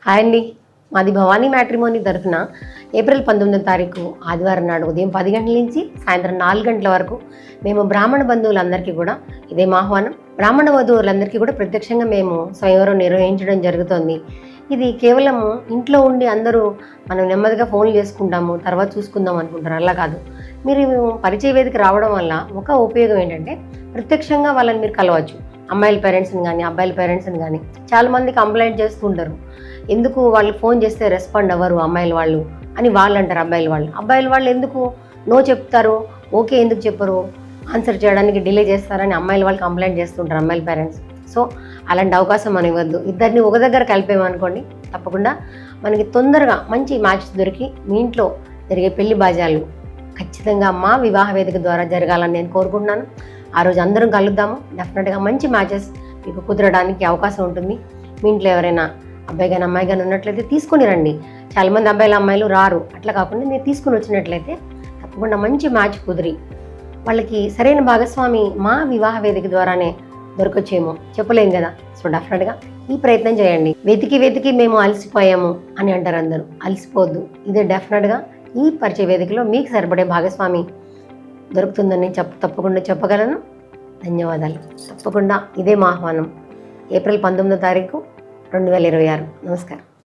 Hi అండి. మాది Bhavani matrimony తరఫున ఏప్రిల్ 19వ తారీఖు ఆదివారం నాడు ఉదయం 10 గంటల నుంచి సాయంత్రం 4 గంటల వరకు మేము బ్రాహ్మణ బంధువులందరికీ కూడా ఇదే మా ఆహ్వానం. బ్రాహ్మణ వధువులందరికీ కూడా ప్రత్యక్షంగా మేము స్వయంవరం నిర్వహించడం జరుగుతుంది. ఇది కేవలము ఇంట్లో ఉండి అందరూ మనం నెమ్మదిగా ఫోన్లు చేసుకుంటాము, తర్వాత చూసుకుందాం అనుకుంటారు. అలా కాదు. మీరు పరిచయ వేదిక రావడం వల్ల ఒక ఉపయోగం ఏంటంటే ప్రత్యక్షంగా వాళ్ళని మీరు కలవచ్చు. అమ్మాయిల పేరెంట్స్ని కానీ అబ్బాయిల పేరెంట్స్ని కానీ చాలామంది కంప్లైంట్ చేస్తుంటారు. ఎందుకు వాళ్ళు ఫోన్ చేస్తే రెస్పాండ్ అవ్వరు అమ్మాయిల వాళ్ళు అని వాళ్ళు అంటారు. అబ్బాయిల వాళ్ళు ఎందుకు నో చెప్తారు, ఓకే ఎందుకు చెప్పరు, ఆన్సర్ చేయడానికి డిలే చేస్తారని అమ్మాయిల వాళ్ళు కంప్లైంట్ చేస్తుంటారు అమ్మాయిల పేరెంట్స్. సో అలాంటి అవకాశం మనం ఇవ్వద్దు. ఇద్దరిని ఒక దగ్గర కలిపేమనుకోండి, తప్పకుండా మనకి తొందరగా మంచి మ్యాచ్ దొరికి మీ ఇంట్లో జరిగే పెళ్లి బాజాలు ఖచ్చితంగా మా వివాహ వేదిక ద్వారా జరగాలని నేను కోరుకుంటున్నాను. ఆ రోజు అందరం కలుద్దాము. డెఫినెట్గా మంచి మ్యాచెస్ మీకు కుదరడానికి అవకాశం ఉంటుంది. మీ ఇంట్లో ఎవరైనా అబ్బాయి కానీ అమ్మాయి కానీ ఉన్నట్లయితే తీసుకుని రండి. చాలామంది అబ్బాయిలు అమ్మాయిలు రారు. అట్లా కాకుండా మీరు తీసుకుని వచ్చినట్లయితే తప్పకుండా మంచి మ్యాచ్ కుదిరి వాళ్ళకి సరైన భాగస్వామి మా వివాహ వేదిక ద్వారానే దొరకొచ్చేమో చెప్పలేం కదా. సో డెఫినెట్గా ఈ ప్రయత్నం చేయండి. వెతికి మేము అలసిపోయాము అని అంటారు అందరూ. అలసిపోవద్దు. ఇదే డెఫినెట్గా ఈ పరిచయ వేదికలో మీకు సరిపడే భాగస్వామి దొరుకుతుందని తప్పకుండా చెప్పగలను. ధన్యవాదాలు. తప్పకుండా ఇదే మా ఆహ్వానం. ఏప్రిల్ 19వ తారీఖు 2026. నమస్కారం.